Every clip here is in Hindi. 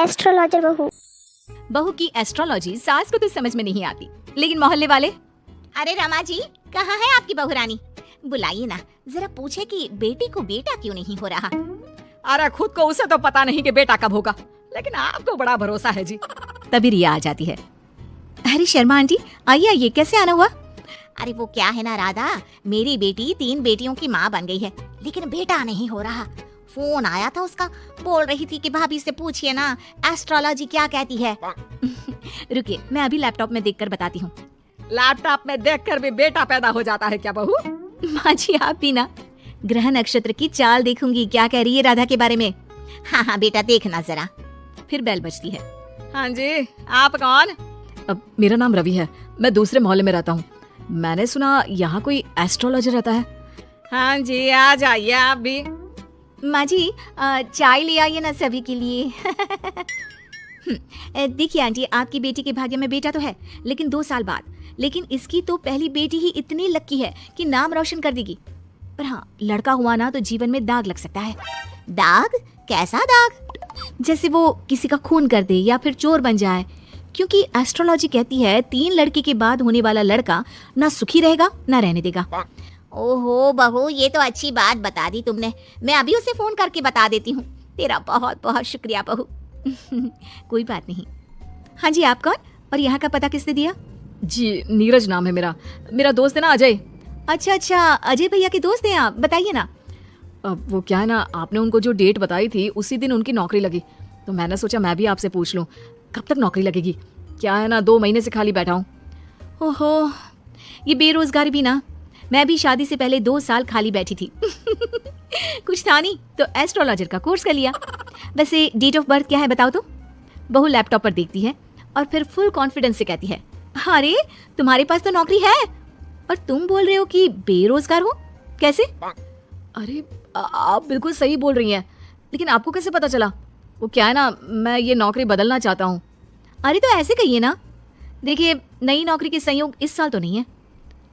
एस्ट्रोलॉजर बहू। बहू की एस्ट्रोलॉजी सास को तो समझ में नहीं आती, लेकिन मोहल्ले वाले। अरे रमा जी, कहाँ है आपकी बहू रानी? बुलाइए ना, जरा पूछे कि बेटी को बेटा क्यों नहीं हो रहा। अरे खुद को उसे तो पता नहीं कि बेटा कब होगा, लेकिन आपको बड़ा भरोसा है जी। तभी रिया आ जाती है। अरे शर्मा आंटी, आइए आइए, कैसे आना हुआ? अरे वो क्या है ना राधा, मेरी बेटी 3 बेटियों की माँ बन गई है, लेकिन बेटा नहीं हो रहा। फोन आया था उसका, बोल रही थी कि भाभी से पूछिए ना एस्ट्रोलॉजी क्या कहती है। रुकिए, मैं अभी लैपटॉप में देखकर बताती हूँ। लैपटॉप में देखकर भी बेटा पैदा हो जाता है क्या बहू? माँ जी, आप भी ना। ग्रह नक्षत्र की चाल देखूंगी, क्या कह रही है राधा के बारे में। हाँ हाँ बेटा, देखना जरा। फिर बेल बजती है। हाँ जी, आप कौन? अब मेरा नाम रवि है, मैं दूसरे मोहल्ले में रहता हूँ। मैंने सुना यहाँ कोई एस्ट्रोलॉजर रहता है। हाँ जी, आ जाइए आप भी। माँ जी, चाय ले आइए ना सभी के लिए। देखिए आंटी, आपकी बेटी के भाग्य में बेटा तो है, लेकिन 2 साल बाद। लेकिन इसकी तो पहली बेटी ही इतनी लकी है कि नाम रोशन कर देगी। पर हाँ, लड़का हुआ ना तो जीवन में दाग लग सकता है। दाग? कैसा दाग? जैसे वो किसी का खून कर दे या फिर चोर बन जाए। क्योंकि एस्ट्रोलॉजी कहती है 3 लड़की के बाद होने वाला लड़का ना सुखी रहेगा ना रहने देगा। ओहो बहू, ये तो अच्छी बात बता दी तुमने। मैं अभी उसे फोन करके बता देती हूँ। तेरा बहुत बहुत शुक्रिया बहू। कोई बात नहीं। हाँ जी, आप कौन और यहाँ का पता किसने दिया? जी, नीरज नाम है मेरा। मेरा दोस्त है ना अजय। अच्छा अच्छा, अजय भैया के दोस्त हैं आप, बताइए ना। अब वो क्या है ना, आपने उनको जो डेट बताई थी उसी दिन उनकी नौकरी लगी, तो मैंने सोचा मैं भी आपसे पूछ लूँ कब तक नौकरी लगेगी। क्या है ना, 2 महीने से खाली बैठा हूँ। ओहो, ये बेरोजगारी भी ना। मैं भी शादी से पहले 2 साल खाली बैठी थी। कुछ था नहीं तो एस्ट्रोलॉजर का कोर्स कर लिया। वैसे डेट ऑफ बर्थ क्या है बताओ तो? बहू लैपटॉप पर देखती है और फिर फुल कॉन्फिडेंस से कहती है, अरे तुम्हारे पास तो नौकरी है और तुम बोल रहे हो कि बेरोजगार हो, कैसे? अरे आप बिल्कुल सही बोल रही हैं, लेकिन आपको कैसे पता चला? वो क्या है ना, मैं ये नौकरी बदलना चाहता हूँ। अरे तो ऐसे कहिए ना। देखिए, नई नौकरी के संयोग इस साल तो नहीं है।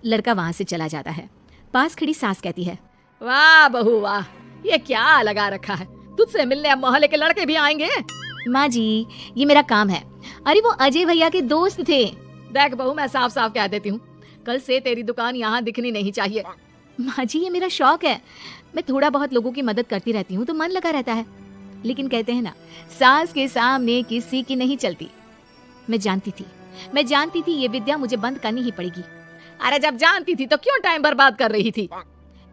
लड़का वहां से चला जाता है। पास खड़ी सास कहती है, वाह बहू वाह, ये क्या लगा रखा है? तुझसे मिलने अब मोहल्ले के लड़के भी आएंगे। माँ जी, ये मेरा काम है। अरे वो अजय भैया के दोस्त थे। देख बहू, मैं साफ साफ कह देती हूँ, कल से तेरी दुकान यहाँ दिखनी नहीं चाहिए। माँ जी, ये मेरा शौक है। मैं थोड़ा बहुत लोगों की मदद करती रहती हूँ तो मन लगा रहता है। लेकिन कहते हैं ना, सास के सामने किसी की नहीं चलती। मैं जानती थी ये विद्या मुझे बंद करनी ही पड़ेगी। अरे जब जानती थी तो क्यों टाइम बर्बाद कर रही थी?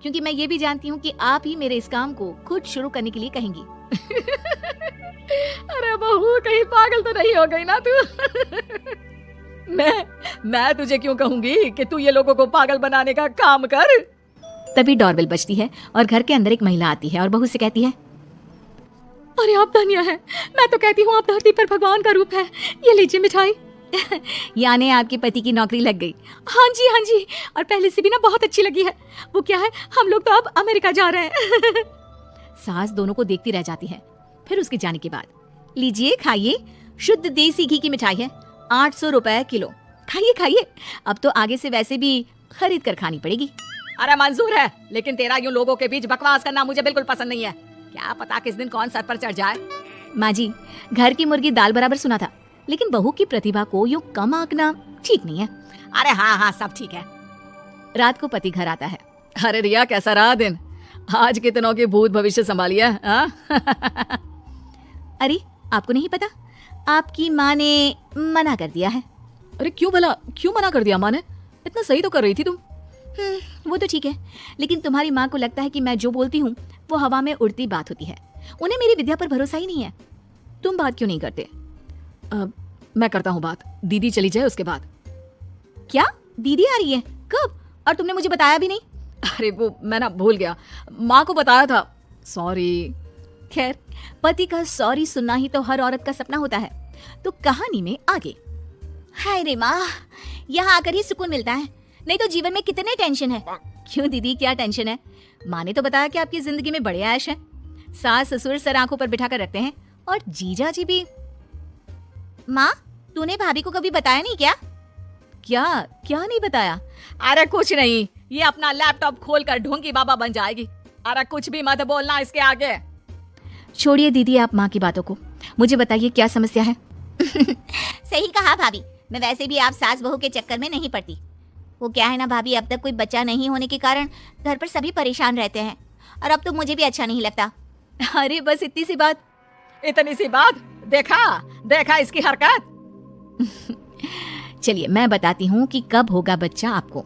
क्योंकि मैं ये भी जानती हूँ कि आप ही मेरे इस काम को खुद शुरू करने के लिए कहेंगी। अरे बहू, कहीं पागल तो नहीं हो गई ना तू? मैं तुझे क्यों कहूंगी कि तू ये लोगों को पागल बनाने का काम कर। तभी डोरबेल बजती है और घर के अंदर एक महिला आती है और बहू से कहती है, अरे आप धन्य है, मैं तो कहती हूँ आप धरती पर भगवान का रूप है। ये लीजिए मिठाई। यानी आपके पति की नौकरी लग गई? हाँ जी, और पहले से भी ना बहुत अच्छी लगी है। वो क्या है, हम लोग तो अब अमेरिका जा रहे हैं। सास दोनों को देखती रह जाती है। फिर उसके जाने के बाद, लीजिए खाइए, शुद्ध देसी घी की मिठाई है, 800 रुपए किलो। खाइए, अब तो आगे से वैसे भी खरीद कर खानी पड़ेगी। अरे मंजूर है, लेकिन तेरा यूं लोगों के बीच बकवास करना मुझे बिल्कुल पसंद नहीं है। क्या पता किस दिन कौन सर पर चढ़ जाए। माँ जी, घर की मुर्गी दाल बराबर सुना था, लेकिन बहू की प्रतिभा को यूं कम आंकना ठीक नहीं है। अरे हाँ, सब ठीक है। रात को पति घर आता है। अरे रिया, कैसा रहा दिन? आज के दिनों के भूत भविष्य संभालिए। अरे आपको नहीं पता, आपकी माँ ने मना कर दिया है। अरे क्यों भला, क्यों मना कर दिया माँ ने? इतना सही तो कर रही थी तुम। वो तो ठीक है, लेकिन तुम्हारी माँ को लगता है कि मैं जो बोलती हूँ वो हवा में उड़ती बात होती है। उन्हें मेरी विद्या पर भरोसा ही नहीं है। तुम बात क्यों नहीं करते? मैं करता हूँ बात, दीदी चली जाए उसके बाद। क्या दीदी आ रही है? कब? और तुमने मुझे बताया भी नहीं। अरे वो मैं ना भूल गया, माँ को बताया था, सॉरी। खैर, पति का सॉरी सुनना ही तो हर औरत का सपना होता है। तो कहानी में आगे। हाय रे माँ, यहाँ आकर ही सुकून मिलता है, नहीं तो जीवन में कितने टेंशन है। क्यों दीदी, क्या टेंशन है? माँ ने तो बताया कि आपकी जिंदगी में बड़े ऐश है। सास ससुर सर आंखों पर बिठा कर रखते हैं और जीजा जी भी। माँ, तूने भाभी को कभी बताया नहीं क्या? क्या नहीं बताया? अरे कुछ नहीं, ये अपना लैपटॉप खोलकर ढोंगी बाबा बन जाएगी। अरे कुछ भी मत बोलना इसके आगे। छोड़िए दीदी आप माँ की बातों को। मुझे बताइए क्या समस्या है। सही कहा भाभी, मैं वैसे भी आप सास बहू के चक्कर में नहीं पड़ती। वो क्या है ना भाभी, अब तक कोई बच्चा नहीं होने के कारण घर पर सभी परेशान रहते हैं और अब तो मुझे भी अच्छा नहीं लगता। अरे बस इतनी सी बात। इतनी सी बात? देखा इसकी हरकत। चलिए मैं बताती हूँ कि कब होगा बच्चा आपको।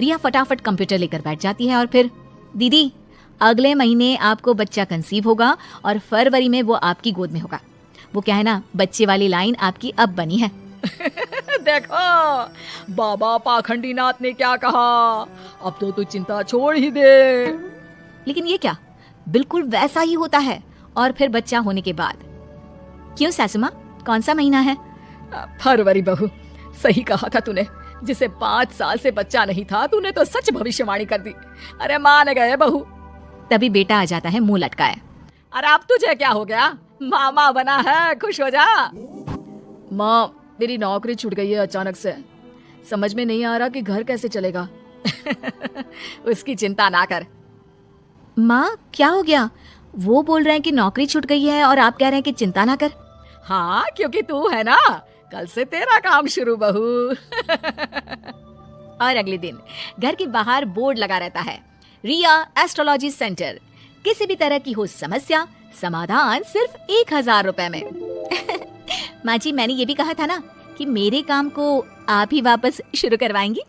रिया फटाफट कंप्यूटर लेकर बैठ जाती है और फिर, दीदी अगले महीने आपको बच्चा कंसीव होगा और फरवरी में वो आपकी गोद में होगा। वो क्या है ना, बच्चे वाली लाइन आपकी अब बनी है। देखो बाबा पाखंडी नाथ ने क्या कहा, अब तो तू चिंता छोड़ ही दे। लेकिन ये क्या, बिल्कुल वैसा ही होता है। और फिर बच्चा होने के बाद। क्यों सासू माँ, कौन सा महीना है? फरवरी बहू, सही कहा था तूने। जिसे 5 साल से बच्चा नहीं था, तूने तो सच भविष्यवाणी कर दी। अरे मान गए बहू। तभी बेटा आ जाता है मुंह लटकाए। अरे अब तुझे क्या हो गया, मामा बना है, खुश हो जा। माँ मेरी नौकरी छूट गई है अचानक से, समझ में नहीं आ रहा कि घर कैसे चलेगा। उसकी चिंता ना कर। माँ क्या हो गया? वो बोल रहे हैं कि नौकरी छूट गई है और आप कह रहे हैं कि चिंता ना कर। हाँ, क्योंकि तू है ना, कल से तेरा काम शुरू बहू। और अगले दिन घर के बाहर बोर्ड लगा रहता है, रिया एस्ट्रोलॉजी सेंटर। किसी भी तरह की हो समस्या, समाधान सिर्फ 1000 रुपए में। माँ जी, मैंने ये भी कहा था ना कि मेरे काम को आप ही वापस शुरू करवाएंगी।